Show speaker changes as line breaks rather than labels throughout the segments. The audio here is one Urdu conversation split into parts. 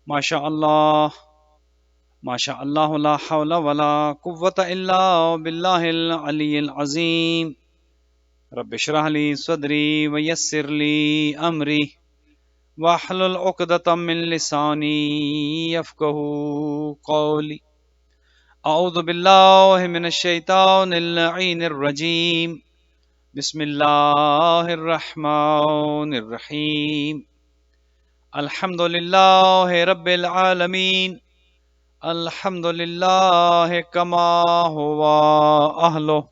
Masha Allah, Masha Allah, la hawla wa la quwwata illa billahil aliyyil azim. Rabbi shrah li sadri wa yassir li amri wahlul uqdatam min lisani yafqahu qawli. A'udhu billahi minash shaitanir la'inir rajim. Bismillahir rahmanir rahim. Alhamdulillahi rabbil alamin. الحمد لله كما هو أهله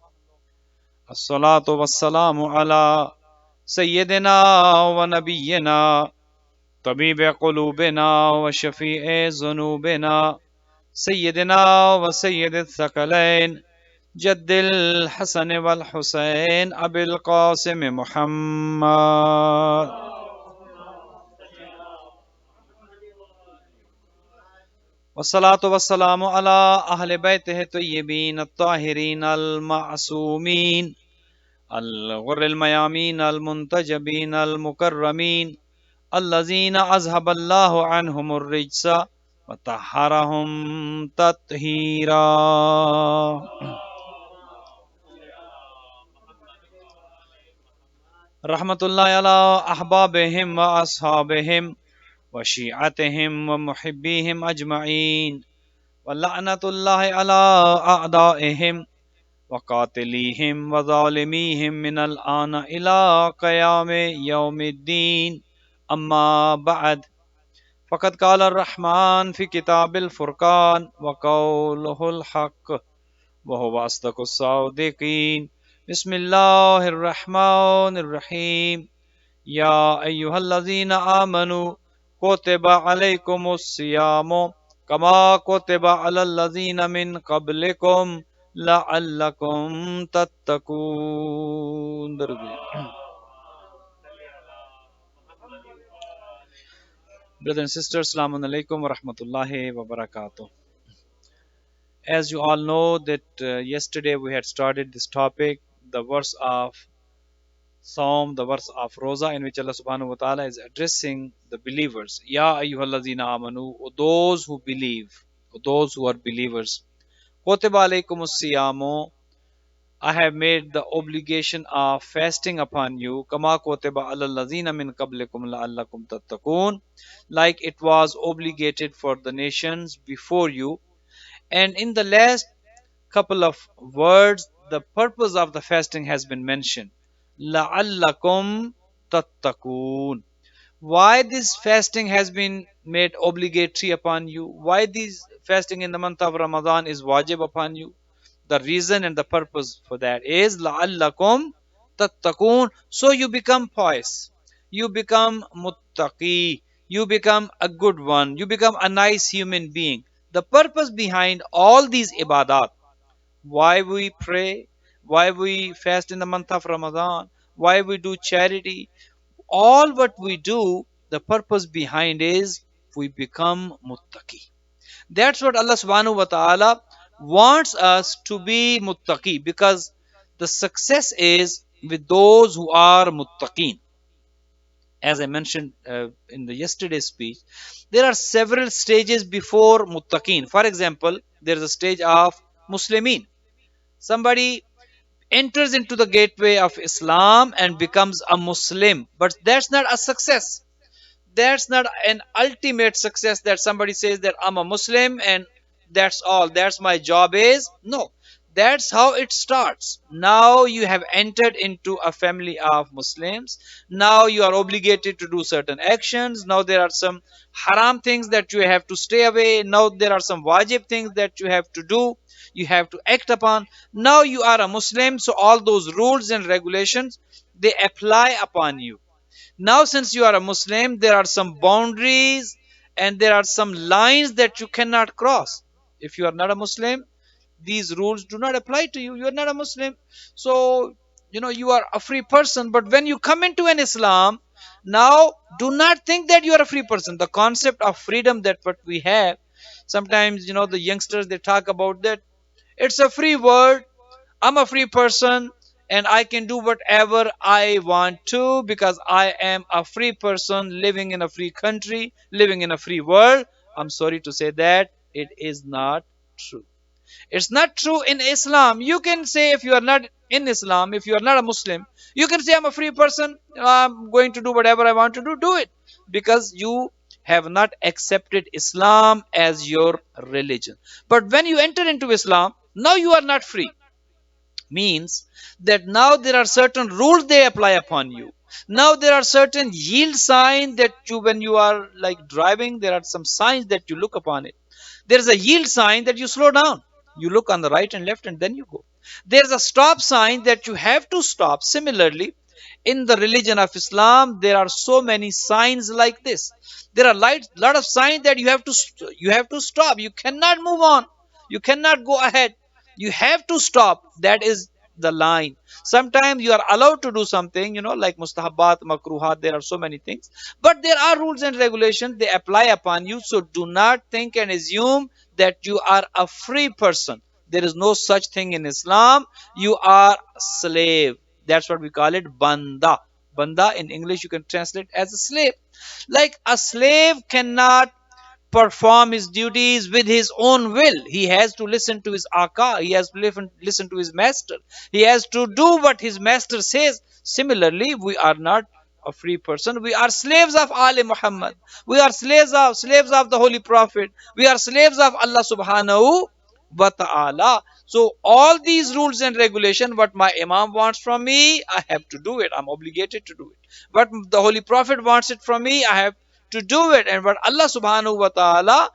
الصلاة والسلام على سيدنا ونبينا طبيب قلوبنا وشفيع ذنوبنا سيدنا وسيد الثقلين جد الحسن والحسين أبي القاسم محمد والصلاة والسلام على أهل بيته الطيبين الطاهرين المعصومين الغر الميامين المنتجبين المكرمين الذين أذهب الله عنهم الرجس وطهرهم تطهيرا. رحمة الله على أحبابهم وأصحابهم وشيعتهم ومحبيهم أجمعين ولعنة الله على أعدائهم وقاتليهم وظالميهم من الآن إلى قيام يوم الدين. أما بعد، فقد قال الرحمن في كتاب الفرقان وقوله الحق وهو أصدق الصادقين. بسم الله الرحمن الرحيم. يا أيها الذين آمنوا كتب عليكم الصيام كما كتب على الذين من قبلكم لعلكم تتقون. Brothers and sisters, Assalamu alaikum wa rahmatullahi wa barakatuh. As you all know that yesterday we had started this topic, the verse of Psalm, the verse of Rosa, in which Allah subhanahu wa ta'ala is addressing the believers. Ya ayyuhallazina amanu, O those who believe, O those who are believers. Kutiba alaykumus siyamu, I have made the obligation of fasting upon you. Kama kutiba alal lazina min qablikum la'allakum tattaqun, like it was obligated for the nations before you. And in the last couple of words, the purpose of the fasting has been mentioned. La'allakum tattaqun. Why this fasting has been made obligatory upon you? Why this fasting in the month of Ramadan is wajib upon you? The reason and the purpose for that is la'allakum tattaqun. So you become pious. You become muttaqi. You become a good one. You become a nice human being. The purpose behind all these ibadat, why we pray, why we fast in the month of Ramadan, why we do charity, all what we do, the purpose behind is we become muttaqi. That's what Allah subhanahu wa ta'ala wants us to be muttaqi, because the success is with those who are muttaqin. As I mentioned in the yesterday's speech, there are several stages before muttaqin. For example, there is a stage of muslimin. Somebody enters into the gateway of Islam and becomes a Muslim. But that's not a success. That's not an ultimate success that somebody says that I'm a Muslim and that's all. That's my job is. No. That's how it starts. Now you have entered into a family of Muslims. Now you are obligated to do certain actions. Now there are some haram things that you have to stay away. Now there are some wajib things that you have to do. You have to act upon. Now you are a Muslim, so all those rules and regulations, they apply upon you. Now, since you are a Muslim, there are some boundaries and there are some lines that you cannot cross. If you are not a Muslim, these rules do not apply to you. You are not a Muslim. So, you are a free person. But when you come into an Islam, now do not think that you are a free person. The concept of freedom that what we have, sometimes, the youngsters, they talk about that. It's a free world. I'm a free person and I can do whatever I want to because I am a free person living in a free country, living in a free world. I'm sorry to say that it is not true. It's not true in Islam. You can say, if you are not in Islam, if you are not a Muslim, you can say, I'm a free person, I'm going to do whatever I want to do it. Because you have not accepted Islam as your religion. But when you enter into Islam, now you are not free. Means that now there are certain rules they apply upon you. Now there are certain yield signs that you, when you are like driving, there are some signs that you look upon it. There is a yield sign that you slow down. You look on the right and left and then you go. There's a stop sign that you have to stop. Similarly, in the religion of Islam, there are so many signs like this. There are lot of signs that you have to stop. You cannot move on. You cannot go ahead. You have to stop. That is the line. Sometimes you are allowed to do something, like mustahabat, makruhat. There are so many things, but there are rules and regulations. They apply upon you. So do not think and assume that you are a free person. There is no such thing in Islam. You are a slave. That's what we call it, banda. Banda in English you can translate as a slave. Like a slave cannot perform his duties with his own will. He has to listen to his Aka, he has to listen to his master, he has to do what his master says. Similarly, we are not a free person. We are slaves of Ali Muhammad. We are slaves of the Holy Prophet. We are slaves of Allah subhanahu wa ta'ala. So all these rules and regulation, what my Imam wants from me, I have to do it. I'm obligated to do it. What the Holy Prophet wants it from me, I have to do it. And what Allah subhanahu wa ta'ala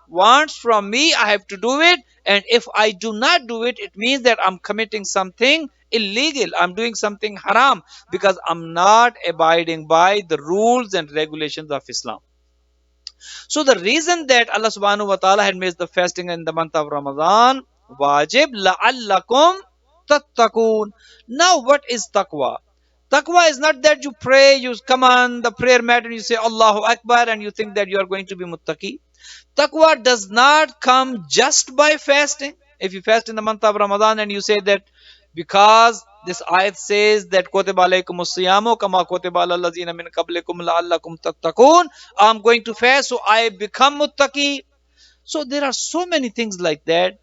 wants from me, I have to do it. And if I do not do it, it means that I'm committing something illegal. I'm doing something haram because I'm not abiding by the rules and regulations of Islam. So the reason that Allah subhanahu wa ta'ala had made the fasting in the month of Ramadan wajib la'allakum tattaqun. Now what is taqwa? Taqwa is not that you pray, you come on the prayer mat and you say Allahu Akbar and you think that you are going to be muttaqi. Taqwa does not come just by fasting. If you fast in the month of Ramadan and you say that because this ayat says that kutiba alaykum as-siyamu kama kutiba alal ladzina min qablikum la'allakum tattaqun, I'm going to fast so I become muttaqi. So there are so many things like that.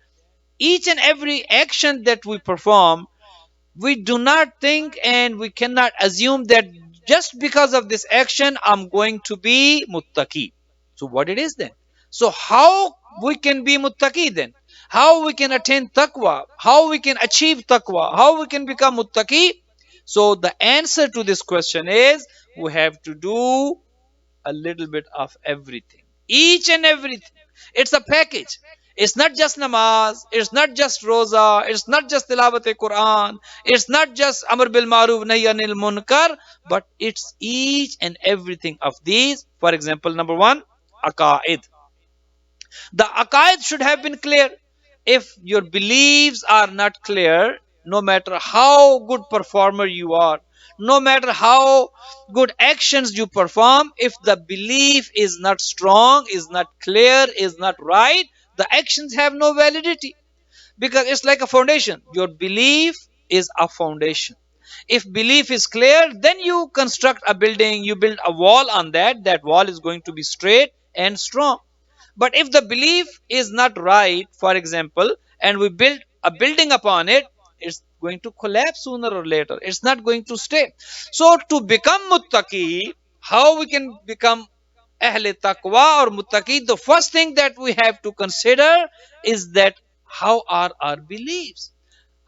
Each and every action that we perform, we do not think and we cannot assume that just because of this action I'm going to be muttaqi. So what it is then? So how we can be muttaqi then? How we can attain taqwa? How we can achieve taqwa? How we can become muttaqi? So the answer to this question is we have to do a little bit of everything. Each and everything. It's a package. It's not just namaz, it's not just roza, it's not just tilawat Quran, it's not just amr bil maruf nahi anil munkar, but it's each and everything of these. For example, number one, aqaid. The aqaid should have been clear. If your beliefs are not clear, no matter how good performer you are, no matter how good actions you perform, if the belief is not strong, is not clear, is not right, the actions have no validity. Because it's like a foundation. Your belief is a foundation. If belief is clear, then you construct a building, you build a wall on that. That wall is going to be straight and strong. But if the belief is not right, for example, and we build a building upon it, it's going to collapse sooner or later. It's not going to stay. So to become muttaqi, how we can become ahle taqwa or muttaqi, the first thing that we have to consider is that how are our beliefs?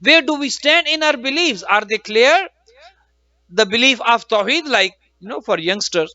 Where do we stand in our beliefs? Are they clear? The belief of Tawheed, like, for youngsters,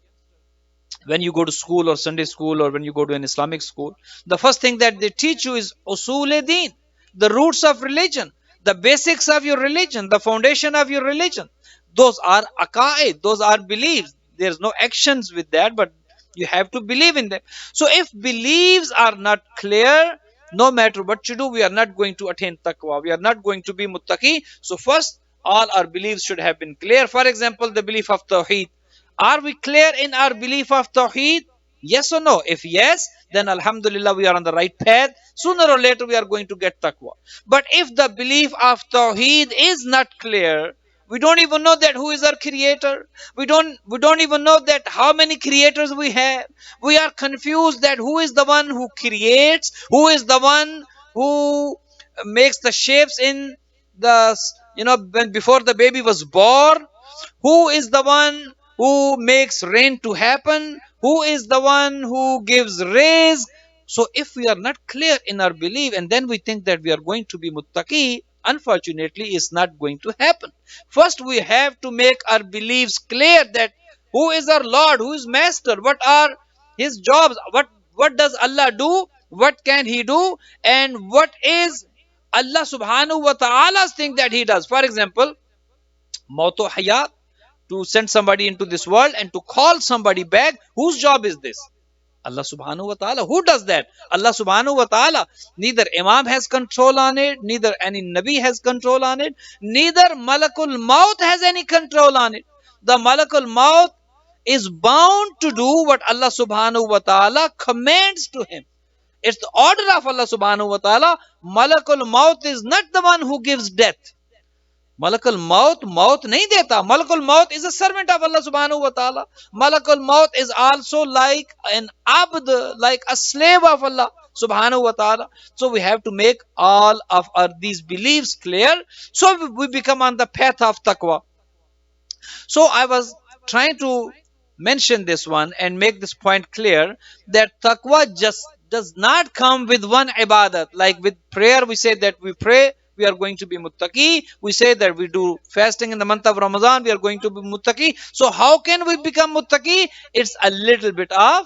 when you go to school or Sunday school or when you go to an Islamic school, the first thing that they teach you is usul din, the roots of religion, the basics of your religion, the foundation of your religion. Those are aqaid, those are beliefs. There's no actions with that, but you have to believe in them. So if beliefs are not clear, no matter what you do, we are not going to attain taqwa. We are not going to be muttaqi. So first, all our beliefs should have been clear. For example, the belief of Tawheed. Are we clear in our belief of Tawheed? Yes or no? If yes, then Alhamdulillah, we are on the right path. Sooner or later, we are going to get taqwa. But if the belief of Tawheed is not clear, We don't even know that who is our creator. We don't even know that how many creators we have. We are confused that who is the one who creates, who is the one who makes the shapes in the, when before the baby was born, who is the one who makes rain to happen, who is the one who gives rays. So if we are not clear in our belief and then we think that we are going to be muttaqi, unfortunately it's not going to happen. First we have to make our beliefs clear that who is our Lord, who is Master, what are his jobs, what does Allah do, what can he do, and what is Allah subhanahu wa ta'ala's thing that he does. For example, mauto hayat, to send somebody into this world and to call somebody back. Whose job is this? Allah subhanahu wa ta'ala. Who does that? Allah subhanahu wa ta'ala. Neither Imam has control on it, neither any Nabi has control on it, neither Malakul Maut has any control on it. The Malakul Maut is bound to do what Allah subhanahu wa ta'ala commands to him. It's the order of Allah subhanahu wa ta'ala. Malakul Maut is not the one who gives death. Malakul Maut, Maut nahi deta. Malakul Maut is a servant of Allah subhanahu wa ta'ala. Malakul Maut is also like an abd, like a slave of Allah subhanahu wa ta'ala. So we have to make all of these beliefs clear, so we become on the path of taqwa. So I was trying to mention this one and make this point clear, that taqwa just does not come with one ibadat. Like with prayer, we say that we pray, we are going to be muttaqi. We say that we do fasting in the month of Ramadan, we are going to be muttaqi. So how can we become muttaqi? It's a little bit of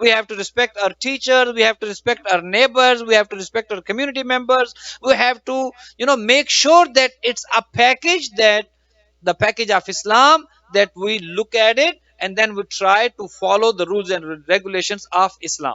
we have to respect our teachers, we have to respect our neighbors, we have to respect our community members, we have to make sure that it's a package, that the package of Islam, that we look at it and then we try to follow the rules and regulations of Islam.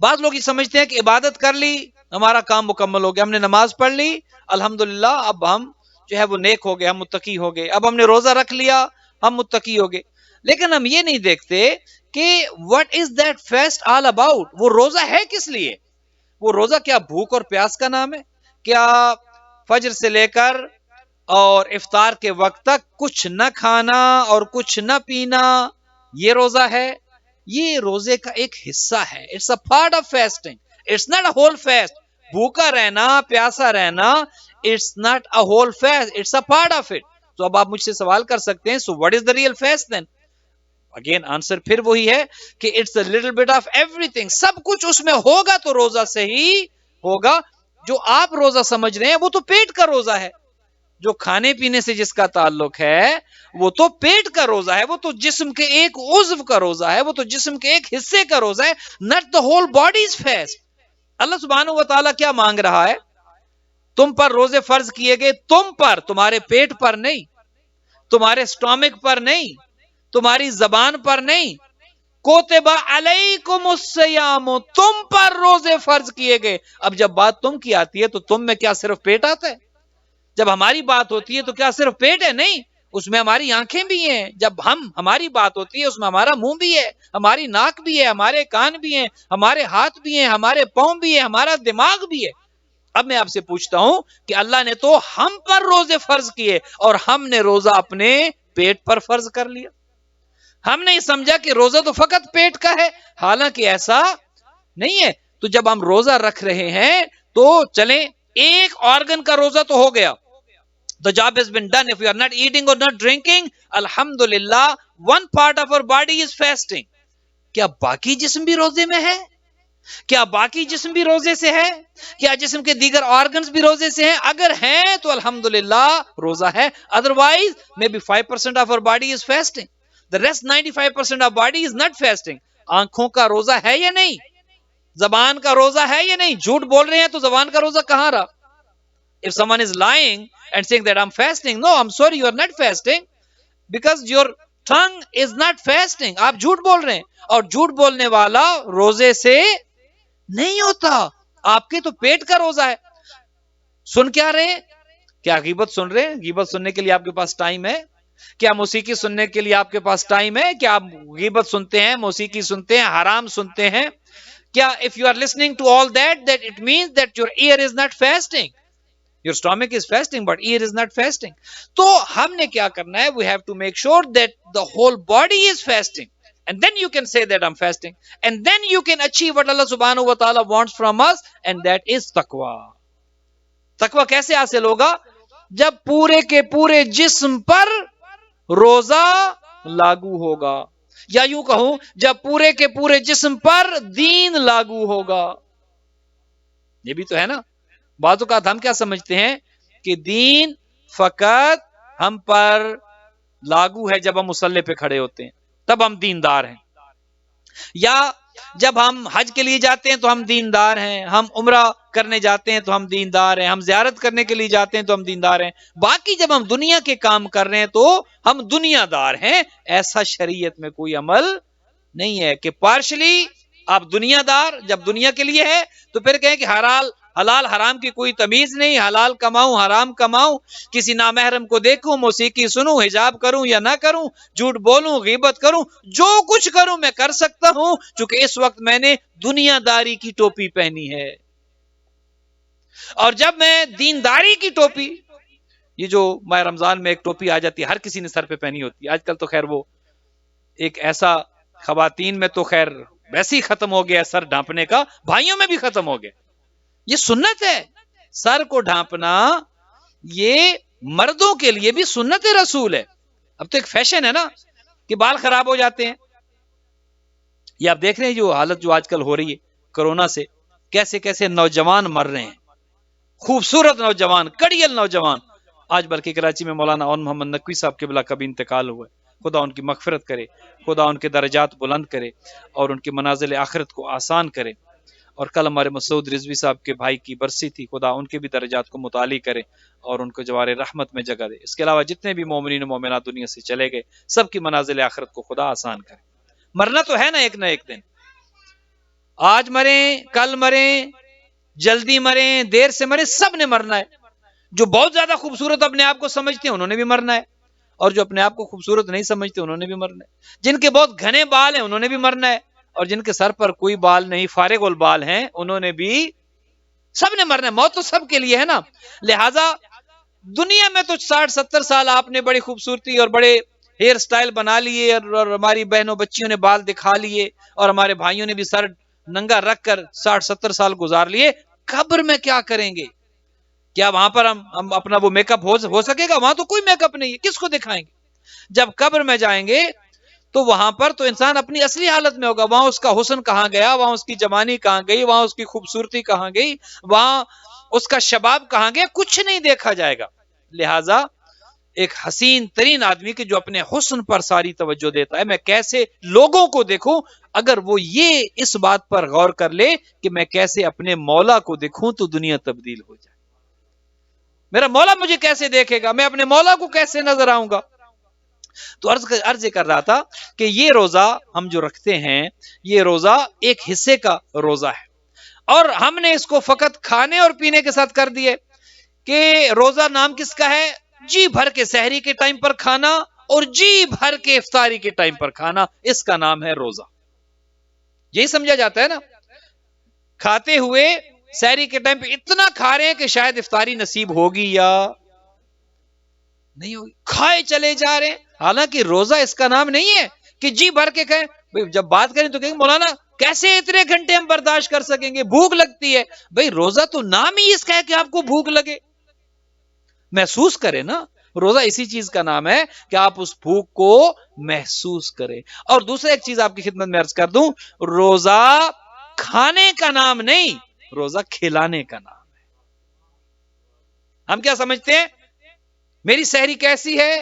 بعض لوگ یہ سمجھتے ہیں کہ عبادت کر لی ہمارا کام مکمل ہو گیا, ہم نے نماز پڑھ لی الحمدللہ, اب ہم جو ہے وہ نیک ہو گئے, ہم متقی ہو گئے, اب ہم نے روزہ رکھ لیا ہم متقی ہو گئے. لیکن ہم یہ نہیں دیکھتے کہ what is that fast all about. وہ روزہ ہے کس لیے؟ وہ روزہ کیا بھوک اور پیاس کا نام ہے؟ کیا فجر سے لے کر اور افطار کے وقت تک کچھ نہ کھانا اور کچھ نہ پینا یہ روزہ ہے؟ یہ روزے کا ایک حصہ ہے. It's a part of fasting, it's not a whole fast. بھوکا رہنا, پیاسا رہنا, it's not a whole fast, it's a part of it. تو اب آپ مجھ سے سوال کر سکتے ہیں, so what is the real fast then? Again answer پھر وہی ہے کہ it's a little bit of ایوری تھنگ. سب کچھ اس میں ہوگا تو روزہ صحیح ہوگا. جو آپ روزہ سمجھ رہے ہیں وہ تو پیٹ کا روزہ ہے. جو کھانے پینے سے جس کا تعلق ہے وہ تو پیٹ کا روزہ ہے, وہ تو جسم کے ایک عضو کا روزہ ہے, وہ تو جسم کے ایک حصے کا روزہ ہے. not the whole body is fast. اللہ سبحانہ و تعالیٰ کیا مانگ رہا ہے؟ تم پر روزے فرض کیے گئے, تم پر, تمہارے پیٹ پر نہیں, تمہارے سٹامک پر نہیں, تمہاری زبان پر نہیں. کوتبہ علیکم الصیام, تم پر روزے فرض کیے گئے. اب جب بات تم کی آتی ہے تو تم میں کیا صرف پیٹ آتا ہے؟ جب ہماری بات ہوتی ہے تو کیا صرف پیٹ ہے؟ نہیں, اس میں ہماری آنکھیں بھی ہیں. جب ہماری بات ہوتی ہے اس میں ہمارا منہ بھی ہے, ہماری ناک بھی ہے, ہمارے کان بھی ہیں, ہمارے ہاتھ بھی ہیں, ہمارے پاؤں بھی ہیں, ہمارا دماغ بھی ہے. اب میں آپ سے پوچھتا ہوں کہ اللہ نے تو ہم پر روزے فرض کیے اور ہم نے روزہ اپنے پیٹ پر فرض کر لیا. ہم نے یہ سمجھا کہ روزہ تو فقط پیٹ کا ہے, حالانکہ ایسا نہیں ہے. تو جب ہم روزہ رکھ رہے ہیں تو چلیں ایک آرگن کا روزہ تو ہو گیا. The job has been done. If we are not eating or not drinking, alhamdulillah, one part of our body is fasting. کیا باقی جسم بھی روزے میں ہے؟ کیا باقی جسم بھی روزے سے ہے؟ کیا جسم کے دیگر آرگنز بھی روزے سے ہیں؟ اگر ہیں تو الحمدللہ روزہ ہے. Otherwise, maybe 5% of our body is fasting. The rest 95% of body is not fasting. آنکھوں کا روزہ ہے یا نہیں؟ زبان کا روزہ ہے یا نہیں؟ جھوٹ بول رہے ہیں تو زبان کا روزہ کہاں رہا؟ If someone is lying and saying that I'm fasting, no, I'm sorry, you are not fasting, because your tongue is not fasting. آپ جھوٹ بول رہے ہیں, اور جھوٹ بولنے والا روزے سے نہیں ہوتا. آپ کے تو پیٹ کا روزہ ہے. سن کیا رہے ہیں؟ کیا غیبت سن رہے ہیں؟ غیبت سننے کے لیے آپ کے پاس ٹائم ہے؟ کیا موسیقی سننے کے لیے آپ کے پاس ٹائم ہے؟ کیا آپ غیبت سنتے ہیں، موسیقی سنتے ہیں، حرام سنتے ہیں؟ کیا if you are listening to all that, that it means that your ear is not fasting. Your stomach is fasting, but ear is not fasting. تو ہم نے کیا کرنا ہے؟ We have to make sure that the whole body is fasting. And then you can say that I'm fasting. And then you can achieve what Allah subhanahu wa ta'ala wants from us, and that is taqwa. تقوی کیسے حاصل ہوگا؟ جب پورے کے پورے جسم پر روزہ لاگو ہوگا، یا یوں کہوں جب پورے کے پورے جسم پر دین لاگو ہوگا. یہ بھی تو ہے نا. بعض اوقات ہم کیا سمجھتے ہیں کہ دین فقط ہم پر لاگو ہے جب ہم مصلی پہ کھڑے ہوتے ہیں تب ہم دیندار ہیں، یا جب ہم حج کے لیے جاتے ہیں تو ہم دیندار ہیں، ہم عمرہ کرنے جاتے ہیں تو ہم دیندار ہیں، ہم زیارت کرنے کے لیے جاتے ہیں تو ہم دیندار ہیں، باقی جب ہم دنیا کے کام کر رہے ہیں تو ہم دنیا دار ہیں. ایسا شریعت میں کوئی عمل نہیں ہے کہ پارشلی آپ دنیا دار جب دنیا کے لیے ہے تو پھر کہیں کہ حلال حرام کی کوئی تمیز نہیں، حلال کماؤں حرام کماؤں، کسی نامحرم کو دیکھوں، موسیقی سنوں، حجاب کروں یا نہ کروں، جھوٹ بولوں، غیبت کروں، جو کچھ کروں میں کر سکتا ہوں چونکہ اس وقت میں نے دنیا داری کی ٹوپی پہنی ہے. اور جب میں دینداری کی ٹوپی، یہ جو ماہ رمضان میں ایک ٹوپی آ جاتی ہے ہر کسی نے سر پہ پہنی ہوتی ہے، آج کل تو خیر وہ ایک ایسا خواتین میں تو خیر ویسے ہی ختم ہو گیا سر ڈھانپنے کا، بھائیوں میں بھی ختم ہو گیا. یہ سنت ہے، سر کو ڈھانپنا یہ مردوں کے لیے بھی سنت رسول ہے. اب تو ایک فیشن ہے نا کہ بال خراب ہو جاتے ہیں. یہ آپ دیکھ رہے ہیں جو حالت جو آج کل ہو رہی ہے کرونا سے، کیسے کیسے نوجوان مر رہے ہیں، خوبصورت نوجوان، کڑیل نوجوان. آج بلکہ کراچی میں مولانا اون محمد نقوی صاحب قبلہ کا بھی انتقال ہوا ہے. خدا ان کی مغفرت کرے، خدا ان کے درجات بلند کرے اور ان کی منازل آخرت کو آسان کرے. اور کل ہمارے مسعود رضوی صاحب کے بھائی کی برسی تھی، خدا ان کے بھی درجات کو متعالی کرے اور ان کو جوار رحمت میں جگہ دے. اس کے علاوہ جتنے بھی مومنین و مومنات دنیا سے چلے گئے سب کی منازل آخرت کو خدا آسان کرے. مرنا تو ہے نا ایک دن، آج مریں کل مریں، جلدی مریں دیر سے مریں، سب نے مرنا ہے. جو بہت زیادہ خوبصورت اپنے آپ کو سمجھتے ہیں انہوں نے بھی مرنا ہے، اور جو اپنے آپ کو خوبصورت نہیں سمجھتے انہوں نے بھی مرنا ہے. جن کے بہت گھنے بال ہیں انہوں نے بھی مرنا ہے، اور جن کے سر پر کوئی بال نہیں، فارغ البال ہیں، انہوں نے بھی، سب نے مرنا ہے. موت تو سب کے لیے ہے نا. لہذا دنیا میں تو 60-70 سال آپ نے بڑی خوبصورتی اور بڑے ہیئر سٹائل بنا لیے، اور ہماری بہنوں بچیوں نے بال دکھا لیے، اور ہمارے بھائیوں نے بھی سر ننگا رکھ کر 60-70 سال گزار لیے. قبر میں کیا کریں گے؟ کیا وہاں پر ہم اپنا وہ میک اپ ہو سکے گا؟ وہاں تو کوئی میک اپ نہیں ہے، کس کو دکھائیں گے؟ جب قبر میں جائیں گے تو وہاں پر تو انسان اپنی اصلی حالت میں ہوگا. وہاں اس کا حسن کہاں گیا، وہاں اس کی جوانی کہاں گئی، وہاں اس کی خوبصورتی کہاں گئی، وہاں اس کا شباب کہاں گیا، کچھ نہیں دیکھا جائے گا. لہٰذا ایک حسین ترین آدمی کہ جو اپنے حسن پر ساری توجہ دیتا ہے، میں کیسے لوگوں کو دیکھوں، اگر وہ یہ اس بات پر غور کر لے کہ میں کیسے اپنے مولا کو دیکھوں تو دنیا تبدیل ہو جائے. میرا مولا مجھے کیسے دیکھے گا، میں اپنے مولا کو کیسے نظر آؤں گا. تو عرض کر رہا تھا کہ یہ روزہ ہم جو رکھتے ہیں یہ روزہ ایک حصے کا روزہ ہے، اور ہم نے اس کو فقط کھانے اور پینے کے ساتھ کر دیے کہ روزہ نام کس کا ہے؟ جی بھر کے سحری کے ٹائم پر کھانا اور جی بھر کے افطاری کے ٹائم پر کھانا، اس کا نام ہے روزہ. یہی سمجھا جاتا ہے نا. کھاتے ہوئے سحری کے ٹائم پہ اتنا کھا رہے ہیں کہ شاید افطاری نصیب ہوگی یا نہیں ہوگی، کھائے چلے جا رہے ہیں. حالانکہ روزہ اس کا نام نہیں ہے کہ جی بھر کے کھائیں. جب بات کریں تو کہیں گے مولانا کیسے اتنے گھنٹے ہم برداشت کر سکیں گے، بھوک لگتی ہے. بھئی روزہ تو نام ہی اس کا ہے کہ آپ کو بھوک لگے، محسوس کریں نا. روزہ اسی چیز کا نام ہے کہ آپ اس بھوک کو محسوس کریں. اور دوسرا ایک چیز آپ کی خدمت میں عرض کر دوں، روزہ کھانے کا نام نہیں، روزہ کھلانے کا نام ہے. ہم کیا سمجھتے ہیں؟ میری سحری کیسی ہے،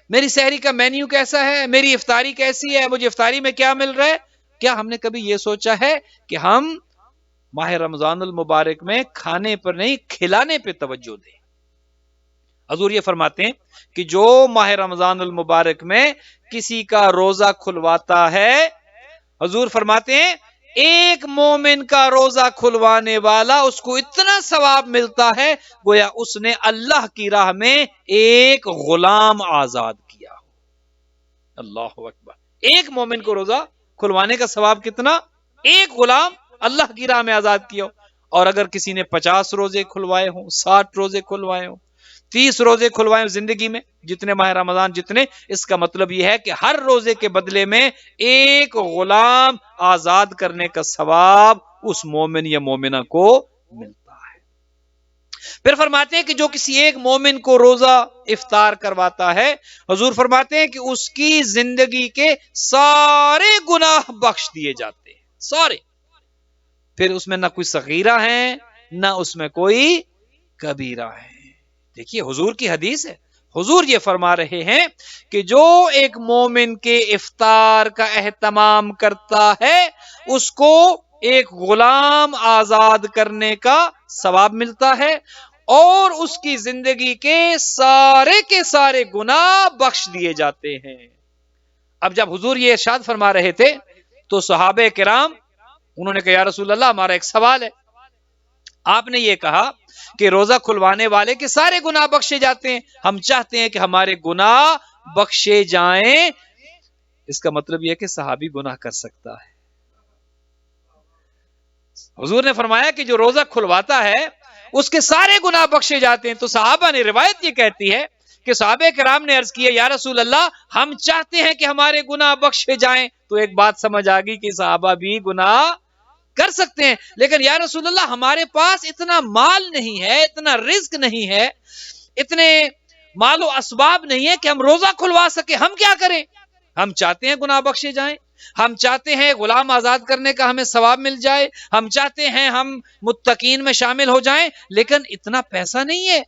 میری سحری کا مینیو کیسا ہے، میری افطاری کیسی ہے، مجھے افطاری میں کیا مل رہا ہے. کیا ہم نے کبھی یہ سوچا ہے کہ ہم ماہ رمضان المبارک میں کھانے پر نہیں کھلانے پہ توجہ دیں؟ حضور یہ فرماتے ہیں کہ جو ماہ رمضان المبارک میں کسی کا روزہ کھلواتا ہے، حضور فرماتے ہیں ایک مومن کا روزہ کھلوانے والا اس کو اتنا ثواب ملتا ہے گویا اس نے اللہ کی راہ میں ایک غلام آزاد کیا ہو. اللہ اکبر. ایک مومن کو روزہ کھلوانے کا ثواب کتنا؟ ایک غلام اللہ کی راہ میں آزاد کیا ہو. اور اگر کسی نے 50 روزے کھلوائے ہوں، 60 روزے کھلوائے ہوں، 30 روزے کھلوائے ہوں زندگی میں، جتنے ماہ رمضان جتنے، اس کا مطلب یہ ہے کہ ہر روزے کے بدلے میں ایک غلام آزاد کرنے کا ثواب اس مومن یا مومنہ کو ملتا ہے. پھر فرماتے ہیں کہ جو کسی ایک مومن کو روزہ افطار کرواتا ہے، حضور فرماتے ہیں کہ اس کی زندگی کے سارے گناہ بخش دیے جاتے ہیں، سارے. پھر اس میں نہ کوئی صغیرہ ہے، نہ اس میں کوئی کبیرہ ہے. دیکھیے حضور کی حدیث ہے، حضور یہ فرما رہے ہیں کہ جو ایک مومن کے افطار کا اہتمام کرتا ہے اس کو ایک غلام آزاد کرنے کا ثواب ملتا ہے اور اس کی زندگی کے سارے گناہ بخش دیے جاتے ہیں. اب جب حضور یہ ارشاد فرما رہے تھے تو صحابہ کرام انہوں نے کہا یا رسول اللہ ہمارا ایک سوال ہے. آپ نے یہ کہا کہ روزہ کھلوانے والے کے سارے گناہ بخشے جاتے ہیں، ہم چاہتے ہیں کہ ہمارے گناہ بخشے جائیں. اس کا مطلب یہ کہ صحابی گناہ کر سکتا ہے. حضور نے فرمایا کہ جو روزہ کھلواتا ہے اس کے سارے گناہ بخشے جاتے ہیں. تو صحابہ نے روایت یہ کہتی ہے کہ صحابہ کرام نے عرض کیا یا رسول اللہ ہم چاہتے ہیں کہ ہمارے گناہ بخشے جائیں. تو ایک بات سمجھ آ گئی کہ صحابہ بھی گناہ کر سکتے ہیں، لیکن یا رسول اللہ ہمارے پاس اتنا مال نہیں ہے، اتنا رزق نہیں ہے، اتنے مال و اسباب نہیں ہے کہ ہم روزہ کھلوا سکے. ہم کیا کریں؟ ہم چاہتے ہیں گناہ بخشے جائیں، ہم چاہتے ہیں غلام آزاد کرنے کا ہمیں ثواب مل جائے، ہم چاہتے ہیں ہم متقین میں شامل ہو جائیں، لیکن اتنا پیسہ نہیں ہے،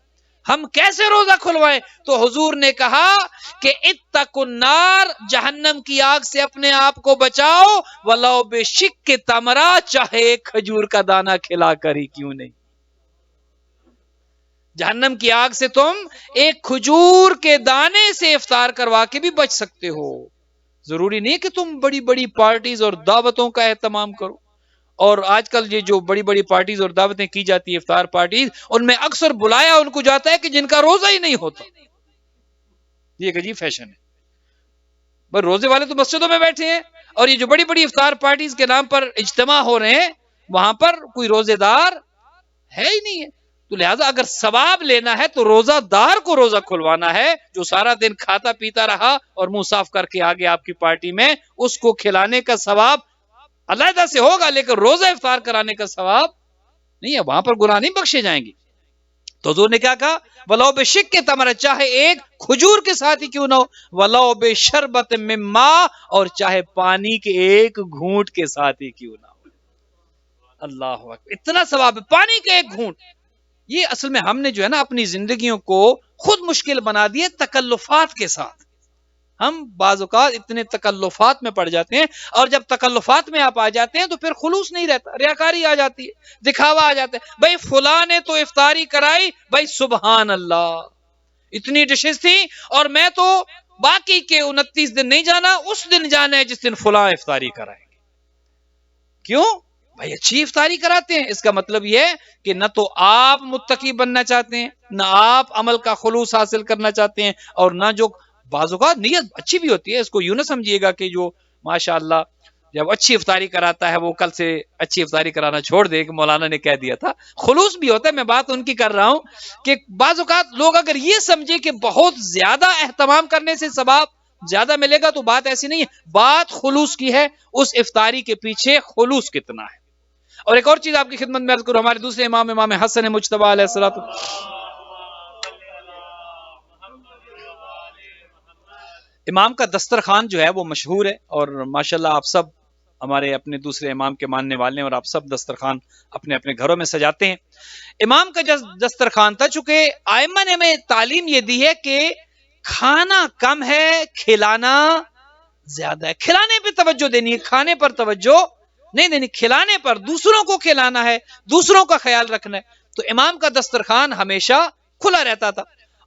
ہم کیسے روزہ کھلوائیں؟ تو حضور نے کہا کہ اتقوا النار، جہنم کی آگ سے اپنے آپ کو بچاؤ، ولو بشق تمرہ، چاہے ایک کھجور کا دانہ کھلا کر ہی کیوں نہیں. جہنم کی آگ سے تم ایک کھجور کے دانے سے افطار کروا کے بھی بچ سکتے ہو. ضروری نہیں کہ تم بڑی بڑی پارٹیز اور دعوتوں کا اہتمام کرو. اور آج کل یہ جو بڑی بڑی پارٹیز اور دعوتیں کی جاتی ہیں، افطار پارٹیز، ان میں اکثر بلایا ان کو جاتا ہے کہ جن کا روزہ ہی نہیں ہوتا. یہ ایک عجیب فیشن ہے. بس روزے والے تو مسجدوں میں بیٹھے ہیں اور یہ جو بڑی بڑی افطار پارٹیز کے نام پر اجتماع ہو رہے ہیں وہاں پر کوئی روزے دار ہے ہی نہیں ہے. تو لہٰذا اگر ثواب لینا ہے تو روزہ دار کو روزہ کھلوانا ہے، جو سارا دن کھاتا پیتا رہا اور منہ صاف کر کے آگے آپ کی پارٹی میں، اس کو کھلانے کا ثواب علیحدہ سے ہوگا، لیکن روزہ افطار کرانے کا ثواب نہیں ہے، وہاں پر گناہ نہیں بخشے جائیں گے. تو حضور نے کیا کہا؟ وَلَوْ بِشِقِّ تَمْرَةٍ، چاہے ایک کھجور کے ساتھ ہی کیوں نہ ہو، وَلَوْ بِشَرْبَةٍ مِّن مَّاءٍ، اور چاہے پانی کے ایک گھونٹ کے ساتھ ہی کیوں نہ ہو. اللہ اکبر، اتنا ثواب ہے پانی کا ایک گھونٹ. یہ اصل میں ہم نے جو ہے نا اپنی زندگیوں کو خود مشکل بنا دیے تکلفات کے ساتھ. ہم بعض اوقات اتنے تکلفات میں پڑ جاتے ہیں، اور جب تکلفات میں آپ آ جاتے ہیں تو پھر خلوص نہیں رہتا، ریاکاری آ جاتی ہے، دکھاوا آ جاتا ہے. بھائی فلاں نے تو افطاری کرائی، بھائی سبحان اللہ اتنی ڈشز تھی اور میں تو باقی کے 29 دن نہیں جانا، اس دن جانا ہے جس دن فلاں افطاری کرائیں گے. کیوں؟ بھائی اچھی افطاری کراتے ہیں. اس کا مطلب یہ ہے کہ نہ تو آپ متقی بننا چاہتے ہیں، نہ آپ عمل کا خلوص حاصل کرنا چاہتے ہیں، اور نہ جو بعض اوقات نیت اچھی بھی ہوتی ہے. اس کو یوں نہ سمجھیے گا کہ جو ماشاءاللہ جب اچھی افطاری کراتا ہے وہ کل سے اچھی افطاری کرانا چھوڑ دے، کہ مولانا نے کہہ دیا تھا. خلوص بھی ہوتا ہے، میں بات ان کی کر رہا ہوں کہ بعض اوقات لوگ اگر یہ سمجھے کہ بہت زیادہ اہتمام کرنے سے ثواب زیادہ ملے گا، تو بات ایسی نہیں ہے. بات خلوص کی ہے، اس افطاری کے پیچھے خلوص کتنا ہے. اور ایک اور چیز آپ کی خدمت میں عرض کروں، ہمارے دوسرے امام حسن مجتبی علیہ الصلوۃ، امام کا دسترخوان جو ہے وہ مشہور ہے، اور ماشاءاللہ آپ سب ہمارے اپنے دوسرے امام کے ماننے والے ہیں، اور آپ سب دسترخوان اپنے اپنے گھروں میں سجاتے ہیں. امام کا دسترخوان تھا، چونکہ ائمہ نے ہمیں تعلیم یہ دی ہے کہ کھانا کم ہے، کھلانا زیادہ ہے. کھلانے پہ توجہ دینی ہے، کھانے پر توجہ نہیں دینی. کھلانے پر دوسروں کو کھلانا ہے، دوسروں کا خیال رکھنا ہے. تو امام کا دسترخوان ہمیشہ کھلا رہتا تھا،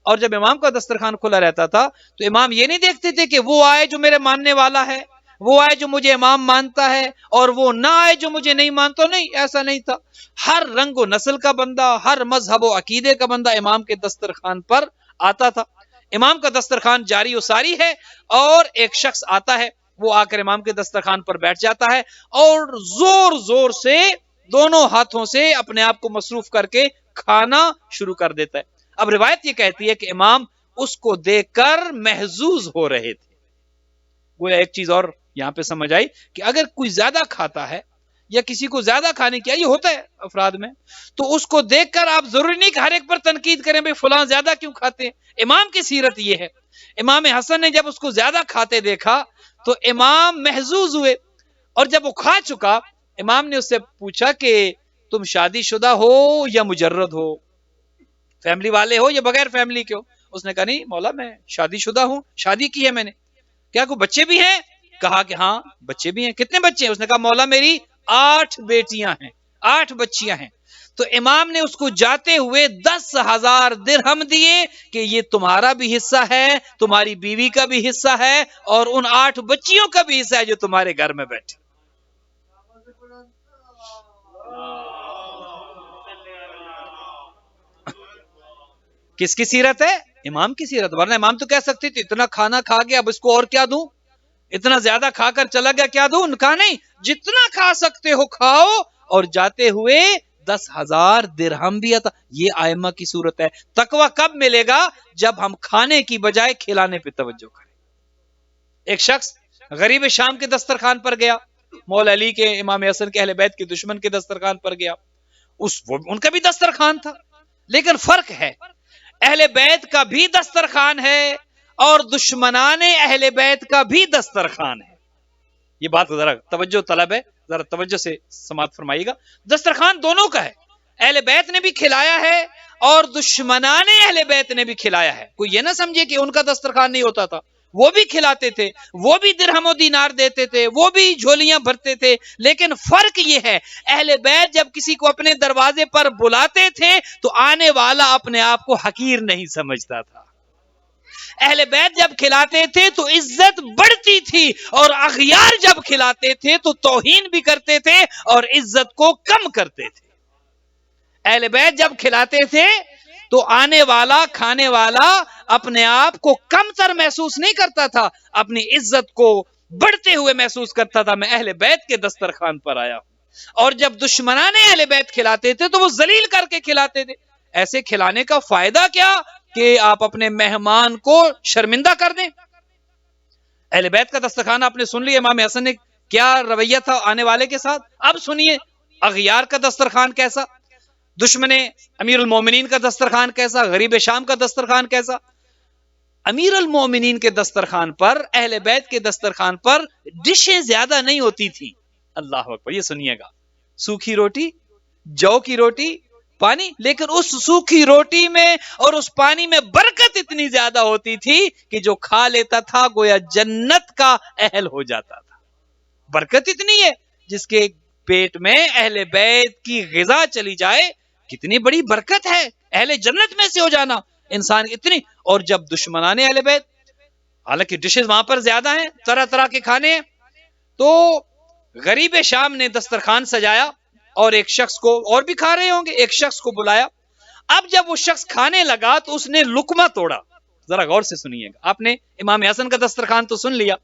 اور جب امام کا دسترخوان کھلا رہتا تھا تو امام یہ نہیں دیکھتے تھے کہ وہ آئے جو میرے ماننے والا ہے، وہ آئے جو مجھے امام مانتا ہے، اور وہ نہ آئے جو مجھے نہیں مانتا. نہیں، ایسا نہیں تھا. ہر رنگ و نسل کا بندہ، ہر مذہب و عقیدے کا بندہ امام کے دسترخوان پر آتا تھا. امام کا دسترخوان جاری و ساری ہے اور ایک شخص آتا ہے، وہ آ کر امام کے دسترخوان پر بیٹھ جاتا ہے اور زور زور سے دونوں ہاتھوں سے اپنے آپ کو مصروف کر کے کھانا شروع کر دیتا ہے۔ اب روایت یہ کہتی ہے کہ امام اس کو دیکھ کر محظوظ ہو رہے تھے۔ گویا ایک چیز اور یہاں پہ سمجھ آئی کہ اگر کوئی زیادہ کھاتا ہے یا کسی کو زیادہ کھانے کی یہ ہوتا ہے افراد میں، تو اس کو دیکھ کر آپ ضروری نہیں کہ ہر ایک پر تنقید کریں بھائی فلاں زیادہ کیوں کھاتے ہیں۔ امام کی سیرت یہ ہے، امام حسن نے جب اس کو زیادہ کھاتے دیکھا تو امام محظوظ ہوئے، اور جب وہ کھا چکا امام نے اس سے پوچھا کہ تم شادی شدہ ہو یا مجرد ہو، فیملی والے ہو یا بغیر فیملی کے ہو؟ اس نے کہا نہیں مولا میں شادی شدہ ہوں، شادی کی ہے میں نے۔ کیا کوئی بچے بھی ہیں؟ کہا کہ ہاں بچے بھی ہیں۔ کتنے بچے ہیں؟ اس نے کہا مولا میری 8 بیٹیاں ہیں، 8 بچیاں ہیں۔ تو امام نے اس کو جاتے ہوئے 10,000 درہم دیے کہ یہ تمہارا بھی حصہ ہے، تمہاری بیوی کا بھی حصہ ہے، اور ان 8 بچیوں کا بھی حصہ ہے جو تمہارے گھر میں بیٹھے۔ کس کی سیرت ہے؟ امام کی سیرت۔ ورنہ امام تو کہہ سکتے تھے اتنا کھانا کھا گیا اب اس کو اور کیا دوں، اتنا زیادہ کھا کر چلا گیا کیا دوں؟ کہا نہیں، جتنا کھا سکتے ہو کھاؤ، اور جاتے ہوئے 10,000 درہم بھی آتا۔ یہ ائمہ کی صورت ہے۔ تقوی کب ملے گا؟ جب ہم کھانے کی بجائے کھلانے پہ توجہ کریں۔ ایک شخص غریب شام کے دسترخوان پر گیا، مولا علی کے، امام حسن کے، اہل بیت کے دشمن کے دسترخوان پر گیا، ان کا بھی دسترخوان تھا، لیکن فرق ہے، اہل بیت کا بھی دسترخوان ہے اور دشمنان اہل بیت کا بھی دسترخوان ہے۔ یہ بات ذرا توجہ طلب ہے، ذرا توجہ سے سماعت فرمائیے گا۔ دسترخوان دونوں کا ہے، اہل بیت نے بھی کھلایا ہے اور دشمنان اہل بیت نے بھی کھلایا ہے۔ کوئی یہ نہ سمجھے کہ ان کا دسترخوان نہیں ہوتا تھا، وہ بھی کھلاتے تھے، وہ بھی درہم و دینار دیتے تھے، وہ بھی جھولیاں بھرتے تھے، لیکن فرق یہ ہے اہل بیت جب کسی کو اپنے دروازے پر بلاتے تھے تو آنے والا اپنے آپ کو حقیر نہیں سمجھتا تھا۔ اہل بیت جب کھلاتے تھے تو عزت بڑھتی تھی، اور اغیار جب کھلاتے تھے تو توہین بھی کرتے تھے اور عزت کو کم کرتے تھے۔ اہل بیت جب کھلاتے تھے تو آنے والا، کھانے والا اپنے آپ کو کم تر محسوس نہیں کرتا تھا، اپنی عزت کو بڑھتے ہوئے محسوس کرتا تھا، میں اہل بیت کے دسترخوان پر آیا ہوں۔ اور جب دشمنان اہل بیت کھلاتے تھے تو وہ ذلیل کر کے کھلاتے تھے۔ ایسے کھلانے کا فائدہ کیا کہ آپ اپنے مہمان کو شرمندہ کر دیں۔ اہل بیت کا دسترخوان آپ نے سن لیا امام حسن نے کیا رویہ تھا آنے والے کے ساتھ۔ اب سنیے اغیار کا دسترخوان کیسا، دشمن امیر المومنین کا دسترخوان کیسا، غریب شام کا دسترخوان کیسا۔ امیر المومنین کے دسترخوان پر، اہل بیت کے دسترخوان پر ڈشیں زیادہ نہیں ہوتی تھی۔ اللہ اکبر، یہ سنیے گا، سوکھی روٹی، جو کی روٹی، پانی، لیکن اس سوکھی روٹی میں اور اس پانی میں برکت اتنی زیادہ ہوتی تھی کہ جو کھا لیتا تھا گویا جنت کا اہل ہو جاتا تھا۔ برکت اتنی ہے، جس کے پیٹ میں اہل بیت کی غذا چلی جائے کتنی بڑی برکت ہے، اہل جنت میں سے ہو جانا انسان اتنی۔ اور جب دشمنان اہل بیت، حالانکہ ڈشز وہاں پر زیادہ ہیں، طرح طرح کے کھانے ہیں، تو غریب شام نے دسترخوان سجایا اور ایک شخص کو، اور بھی کھا رہے ہوں گے، ایک شخص کو بلایا۔ اب جب وہ شخص کھانے لگا تو اس نے لقمہ توڑا۔ ذرا غور سے سنیے گا، آپ نے امام حسن کا دسترخوان تو سن لیا،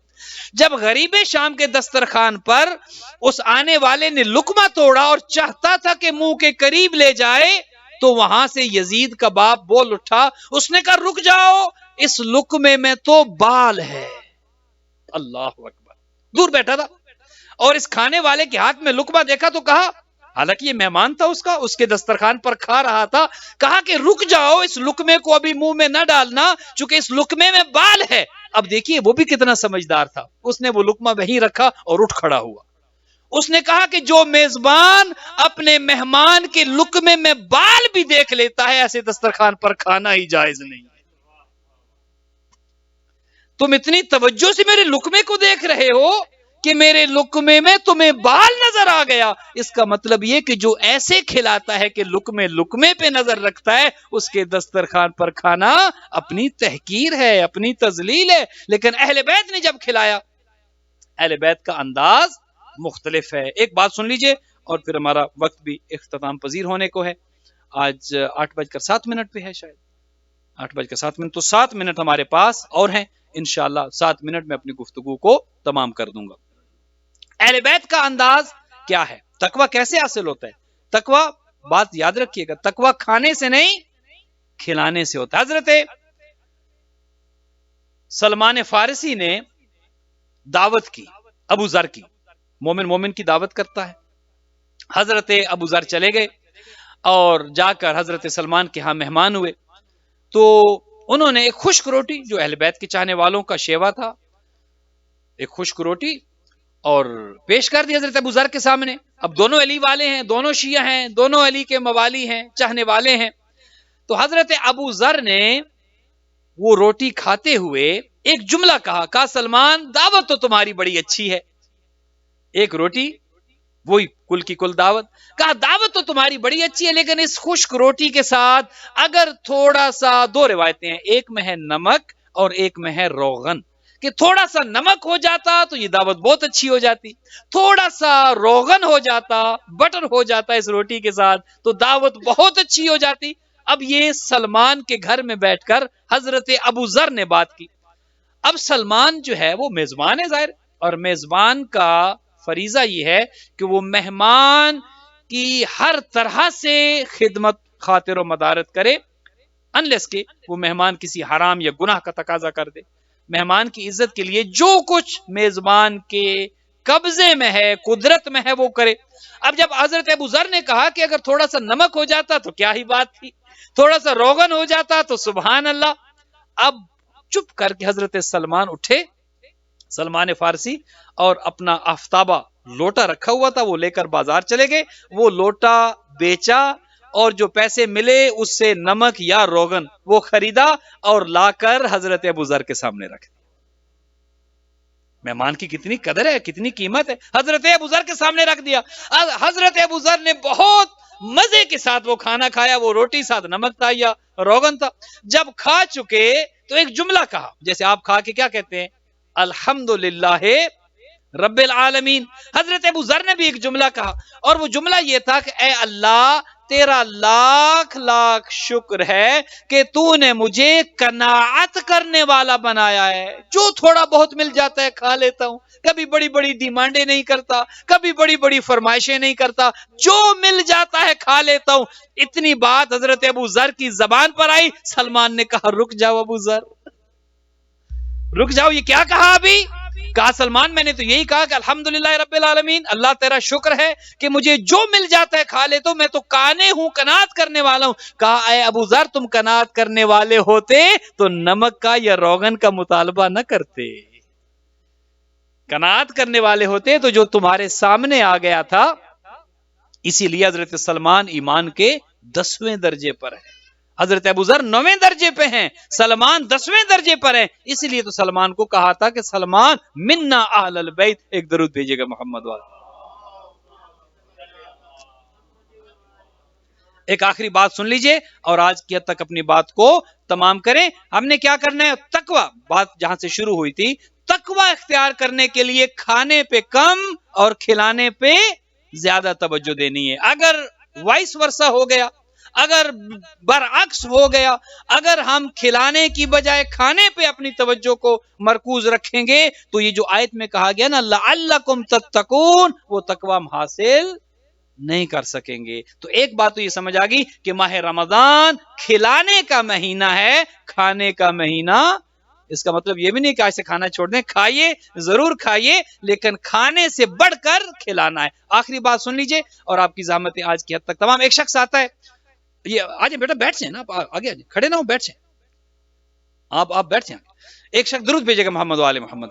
جب غریب شام کے دسترخوان پر اس آنے والے نے لقمہ توڑا اور چاہتا تھا کہ منہ کے قریب لے جائے تو وہاں سے یزید کا باپ بول اٹھا، اس نے کہا رک جاؤ، اس لقمے میں تو بال ہے۔ اللہ اکبر، دور بیٹھا تھا اور اس کھانے والے کے ہاتھ میں لقمہ دیکھا تو کہا، حالانکہ یہ مہمان تھا اس کے دسترخوان پر کھا رہا تھا، کہا کہ رک جاؤ، اس لقمے کو ابھی منہ میں نہ ڈالنا چونکہ اس لقمے میں بال ہے۔ اب دیکھیے وہ بھی کتنا سمجھدار تھا، اس نے وہ لقمہ وہیں رکھا اور اٹھ کھڑا ہوا۔ اس نے کہا کہ جو میزبان اپنے مہمان کے لقمے میں بال بھی دیکھ لیتا ہے ایسے دسترخوان پر کھانا ہی جائز نہیں ہے۔ تم اتنی توجہ سے میرے لقمے کو دیکھ رہے ہو کہ میرے لقمے میں تمہیں بال نظر آ گیا، اس کا مطلب یہ کہ جو ایسے کھلاتا ہے کہ لقمے پہ نظر رکھتا ہے، اس کے دسترخوان پر کھانا اپنی تحقیر ہے، اپنی تذلیل ہے۔ لیکن اہل بیت نے جب کھلایا، اہل بیت کا انداز مختلف ہے۔ ایک بات سن لیجئے اور پھر ہمارا وقت بھی اختتام پذیر ہونے کو ہے۔ آج 8:07 پہ ہے، شاید 8:07 تو 7 منٹ ہمارے پاس اور ہیں، انشاءاللہ 7 منٹ میں اپنی گفتگو کو تمام کر دوں گا۔ اہل بیت کا انداز کیا ہے، تقوی کیسے حاصل ہوتا ہے؟ تقوی، بات یاد رکھیے گا، تقوی کھانے سے نہیں کھلانے سے ہوتا ہے۔ حضرت سلمان فارسی نے دعوت کی ابو ذر کی، مومن کی دعوت کرتا ہے، حضرت ابو ذر چلے گئے اور جا کر حضرت سلمان کے ہاں مہمان ہوئے، تو انہوں نے ایک خشک روٹی، جو اہل بیت کے چاہنے والوں کا شیوا تھا، ایک خشک روٹی اور پیش کر دی حضرت ابو ذر کے سامنے۔ اب دونوں علی والے ہیں، دونوں شیعہ ہیں، دونوں علی کے موالی ہیں، چاہنے والے ہیں، تو حضرت ابو ذر نے وہ روٹی کھاتے ہوئے ایک جملہ کہا سلمان دعوت تو تمہاری بڑی اچھی ہے، ایک روٹی وہی کل کی کل دعوت، کہا دعوت تو تمہاری بڑی اچھی ہے، لیکن اس خشک روٹی کے ساتھ اگر تھوڑا سا، دو روایتیں ہیں، ایک میں ہے نمک اور ایک میں ہے روغن، کہ تھوڑا سا نمک ہو جاتا تو یہ دعوت بہت اچھی ہو جاتی، تھوڑا سا روغن ہو جاتا، بٹر ہو جاتا اس روٹی کے ساتھ تو دعوت بہت اچھی ہو جاتی۔ اب یہ سلمان کے گھر میں بیٹھ کر حضرت ابو ذر نے بات کی۔ اب سلمان جو ہے وہ میزبان ہے ظاہر، اور میزبان کا فریضہ یہ ہے کہ وہ مہمان کی ہر طرح سے خدمت، خاطر و مدارت کرے، انلیس کہ وہ مہمان کسی حرام یا گناہ کا تقاضا کر دے۔ مہمان کی عزت کے لیے جو کچھ میزبان کے قبضے میں ہے، قدرت میں ہے، وہ کرے۔ اب جب حضرت ابو ذر نے کہا کہ اگر تھوڑا سا نمک ہو جاتا تو کیا ہی بات تھی، تھوڑا سا روغن ہو جاتا تو سبحان اللہ، اب چپ کر کے حضرت سلمان اٹھے، سلمان فارسی، اور اپنا آفتابہ لوٹا رکھا ہوا تھا وہ لے کر بازار چلے گئے، وہ لوٹا بیچا اور جو پیسے ملے اس سے نمک یا روغن وہ خریدا اور لا کر حضرت ابو ذر کے سامنے رکھ دیا۔ مہمان کی کتنی قدر ہے، کتنی قیمت ہے، حضرت ابو ذر کے سامنے رکھ دیا۔ حضرت ابو ذر نے بہت مزے کے ساتھ وہ کھانا کھایا، وہ روٹی ساتھ نمک تھا یا روغن تھا۔ جب کھا چکے تو ایک جملہ کہا، جیسے آپ کھا کے کیا کہتے ہیں، الحمدللہ رب العالمین۔ حضرت ابو ذر نے بھی ایک جملہ کہا، اور وہ جملہ یہ تھا کہ اے اللہ تیرا لاکھ لاکھ شکر ہے کہ تو نے مجھے قناعت کرنے والا بنایا ہے، جو تھوڑا بہت مل جاتا ہے کھا لیتا ہوں، کبھی بڑی بڑی ڈیمانڈیں نہیں کرتا، کبھی بڑی بڑی فرمائشیں نہیں کرتا، جو مل جاتا ہے کھا لیتا ہوں۔ اتنی بات حضرت ابو ذر کی زبان پر آئی، سلمان نے کہا رک جاؤ ابو ذر، رک جاؤ، یہ کیا کہا ابھی؟ کہا سلمان میں نے تو یہی کہا کہ الحمدللہ رب العالمین، اللہ تیرا شکر ہے کہ مجھے جو مل جاتا ہے کھا لیتا ہوں، میں تو کانے ہوں، قناعت کرنے والا ہوں۔ کہا اے ابو ذر تم قناعت کرنے والے ہوتے تو نمک کا یا روغن کا مطالبہ نہ کرتے، قناعت کرنے والے ہوتے تو جو تمہارے سامنے آ گیا تھا۔ اسی لیے حضرت سلمان ایمان کے 10ویں درجے پر ہے، حضرت ابو ذر 9ویں درجے پہ ہیں، سلمان 10ویں درجے پر ہیں، اسی لیے تو سلمان کو کہا تھا کہ سلمان منا اہل البیت، ایک درود بھیجیے گا محمد والا۔ ایک آخری بات سن لیجئے اور آج کی حد تک اپنی بات کو تمام کریں۔ ہم نے کیا کرنا ہے، تقوی، بات جہاں سے شروع ہوئی تھی، تقوی اختیار کرنے کے لیے کھانے پہ کم اور کھلانے پہ زیادہ توجہ دینی ہے۔ اگر وائس ورثہ ہو گیا، اگر برعکس ہو گیا، اگر ہم کھلانے کی بجائے کھانے پہ اپنی توجہ کو مرکوز رکھیں گے تو یہ جو آیت میں کہا گیا نا لعلکم تتقون، وہ تقوی ہم حاصل نہیں کر سکیں گے۔ تو ایک بات تو یہ سمجھ آ گئی کہ ماہ رمضان کھلانے کا مہینہ ہے، کھانے کا مہینہ۔ اس کا مطلب یہ بھی نہیں کہ ایسے کھانا چھوڑ دیں، کھائیے، ضرور کھائیے، لیکن کھانے سے بڑھ کر کھلانا ہے۔ آخری بات سن لیجئے اور آپ کی زحمتیں آج کی حد تک تمام۔ ایک شخص آتا ہے، یہ آج بیٹا بیٹھ جائیں نا، آپ آگے آجائیں، کھڑے نہ ہو، بیٹھ جائیں، آپ بیٹھ جائیں۔ ایک شخص درود بھیجے گا محمد وآل محمد۔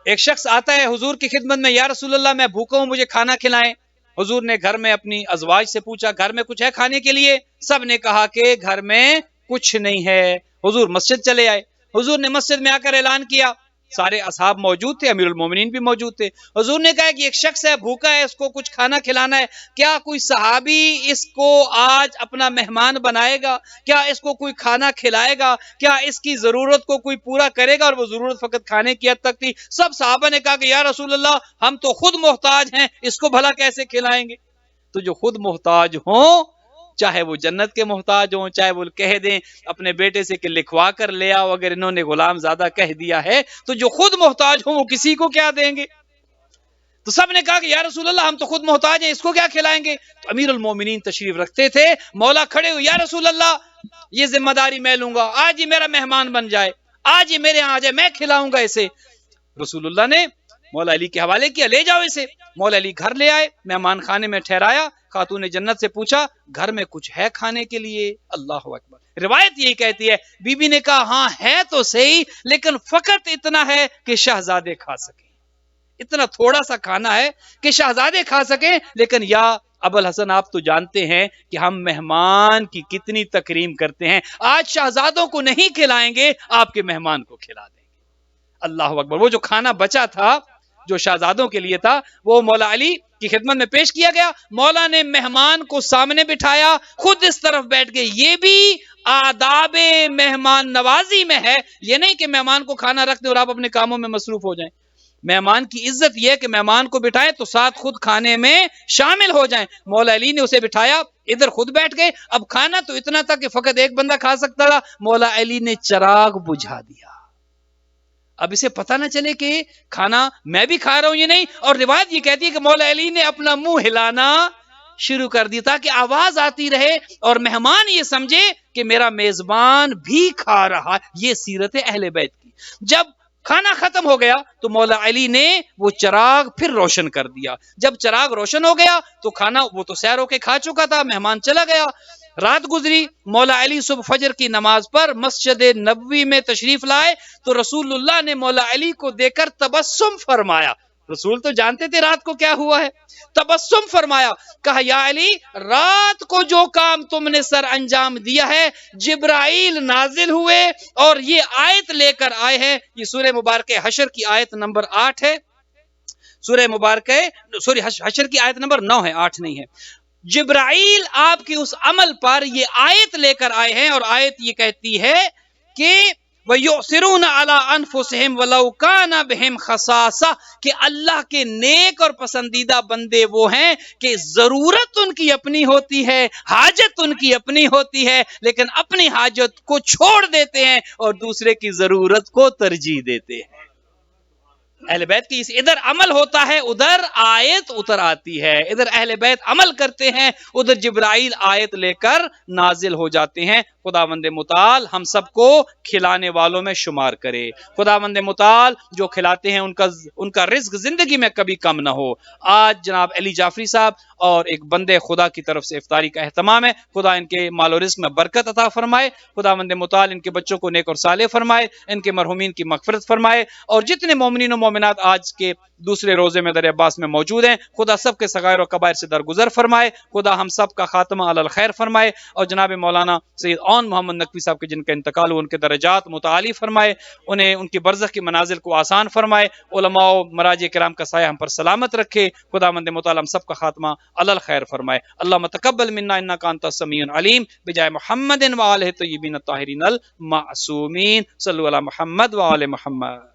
ایک شخص آتا ہے حضور کی خدمت میں، یا رسول اللہ میں بھوکا ہوں، مجھے کھانا کھلائیں۔ حضور نے گھر میں اپنی ازواج سے پوچھا گھر میں کچھ ہے کھانے کے لیے؟ سب نے کہا کہ گھر میں کچھ نہیں ہے۔ حضور مسجد چلے آئے، حضور نے مسجد میں آ کر اعلان کیا، سارے اصحاب موجود تھے، امیر المومنین بھی موجود تھے۔ حضور نے کہا کہ ایک شخص ہے بھوکا ہے، اس کو کچھ کھانا کھلانا ہے، کیا کوئی صحابی اس کو آج اپنا مہمان بنائے گا؟ کیا اس کو کوئی کھانا کھلائے گا؟ کیا اس کی ضرورت کو کوئی پورا کرے گا؟ اور وہ ضرورت فقط کھانے کی حد تک تھی۔ سب صحابہ نے کہا کہ یا رسول اللہ ہم تو خود محتاج ہیں، اس کو بھلا کیسے کھلائیں گے؟ تو جو خود محتاج ہوں، چاہے وہ جنت کے محتاج ہوں، چاہے وہ کہہ دیں اپنے بیٹے سے کہ لکھوا کر لے آؤ اگر انہوں نے غلام زادہ کہہ دیا ہے، تو جو خود محتاج ہوں وہ کسی کو کیا دیں گے؟ تو سب نے کہا کہ یا رسول اللہ ہم تو خود محتاج ہیں، اس کو کیا کھلائیں گے؟ تو امیر المومنین تشریف رکھتے تھے، مولا کھڑے ہوئے، یا رسول اللہ یہ ذمہ داری میں لوں گا، آج ہی میرا مہمان بن جائے، آج ہی میرے یہاں آ جائے، میں کھلاؤں گا اسے۔ رسول اللہ نے مولا علی کے حوالے کیا، لے جاؤ اسے۔ مولا علی گھر لے آئے، مہمان خانے میں ٹھہرایا، خاتون جنت سے پوچھا گھر میں کچھ ہے کھانے کے لیے؟ اللہ اکبر، روایت یہی کہتی ہے بی بی نے کہا ہاں ہے تو صحیح، لیکن فقط اتنا ہے کہ شہزادے کھا سکیں، اتنا تھوڑا سا کھانا ہے کہ شہزادے کھا سکیں۔ لیکن یا ابو الحسن آپ تو جانتے ہیں کہ ہم مہمان کی کتنی تکریم کرتے ہیں، آج شہزادوں کو نہیں کھلائیں گے، آپ کے مہمان کو کھلا دیں گے۔ اللہ اکبر، وہ جو کھانا بچا تھا جو شہزادوں کے لیے تھا وہ مولا علی کی خدمت میں پیش کیا گیا، مولا نے مہمان کو سامنے بٹھایا، خود اس طرف بیٹھ گئے۔ یہ بھی آداب مہمان نوازی میں ہے، یہ نہیں کہ مہمان کو کھانا رکھ دیں اور آپ اپنے کاموں میں مصروف ہو جائیں۔ مہمان کی عزت یہ ہے کہ مہمان کو بٹھائیں تو ساتھ خود کھانے میں شامل ہو جائیں۔ مولا علی نے اسے بٹھایا، ادھر خود بیٹھ گئے۔ اب کھانا تو اتنا تھا کہ فقط ایک بندہ کھا سکتا تھا، مولا علی نے چراغ بجھا دیا، اب اسے پتہ نہ چلے کہ کھانا میں بھی کھا رہا ہوں یہ نہیں۔ اور روایت یہ کہتی ہے کہ مولا علی نے اپنا منہ ہلانا شروع کر دیا تاکہ آواز آتی رہے اور مہمان یہ سمجھے کہ میرا میزبان بھی کھا رہا۔ یہ سیرت اہل بیت کی۔ جب کھانا ختم ہو گیا تو مولا علی نے وہ چراغ پھر روشن کر دیا۔ جب چراغ روشن ہو گیا تو کھانا وہ تو سیر ہو کے کھا چکا تھا، مہمان چلا گیا۔ رات گزری، مولا علی صبح فجر کی نماز پر مسجد نبوی میں تشریف لائے تو رسول اللہ نے مولا علی کو دیکھ کر تبسم فرمایا۔ رسول تو جانتے تھے رات کو کیا ہوا ہے، تبسم فرمایا، کہا یا علی رات کو جو کام تم نے سر انجام دیا ہے، جبرائیل نازل ہوئے اور یہ آیت لے کر آئے ہیں۔ یہ سورہ مبارکہ حشر کی آیت نمبر 8 ہے، سورہ مبارکہ حشر کی آیت نمبر 9 ہے، 8 نہیں ہے۔ جبرائیل آپ کے اس عمل پر یہ آیت لے کر آئے ہیں اور آیت یہ کہتی ہے کہ وَيُؤْثِرُونَ عَلَىٰ أَنفُسِهِمْ وَلَوْ كَانَ بِهِمْ خَصَاصَةٌ، کہ اللہ کے نیک اور پسندیدہ بندے وہ ہیں کہ ضرورت ان کی اپنی ہوتی ہے، حاجت ان کی اپنی ہوتی ہے، لیکن اپنی حاجت کو چھوڑ دیتے ہیں اور دوسرے کی ضرورت کو ترجیح دیتے ہیں۔ اہل بیت کی ادھر عمل ہوتا ہے، ادھر آیت اتر آتی ہے، ادھر اہل بیت عمل کرتے ہیں، ادھر جبرائیل آیت لے کر نازل ہو جاتے ہیں۔ خداوند متعال ہم سب کو کھلانے والوں میں شمار کرے، خداوند متعال جو کھلاتے ہیں ان کا رزق زندگی میں کبھی کم نہ ہو۔ آج جناب علی جعفری صاحب اور ایک بندے خدا کی طرف سے افطاری کا اہتمام ہے، خدا ان کے مال و رزق میں برکت عطا فرمائے، خداوند متعال ان کے بچوں کو نیک اور صالح فرمائے، ان کے مرحومین کی مغفرت فرمائے، اور جتنے مومنین و مومنات آج کے دوسرے روزے میں در عباس میں موجود ہیں، خدا سب کے صغائر و کبائر سے درگزر فرمائے، خدا ہم سب کا خاتمہ علی الخیر فرمائے، اور جناب مولانا سید اون محمد نقوی صاحب کے جن کا انتقال ہو ان کے درجات متعالی فرمائے، انہیں ان کی برزخ کی منازل کو آسان فرمائے، علماء و مراجع کرام کا سایہ ہم پر سلامت رکھے، خداوند متعال ہم سب کا خاتمہ علی الخیر فرمائے۔ اللہم تقبل منا انک انت السمیع العلیم، بجائے محمد و آلہ الطیبین الطاہرین المعصومین، صلو علی محمد و آل محمد۔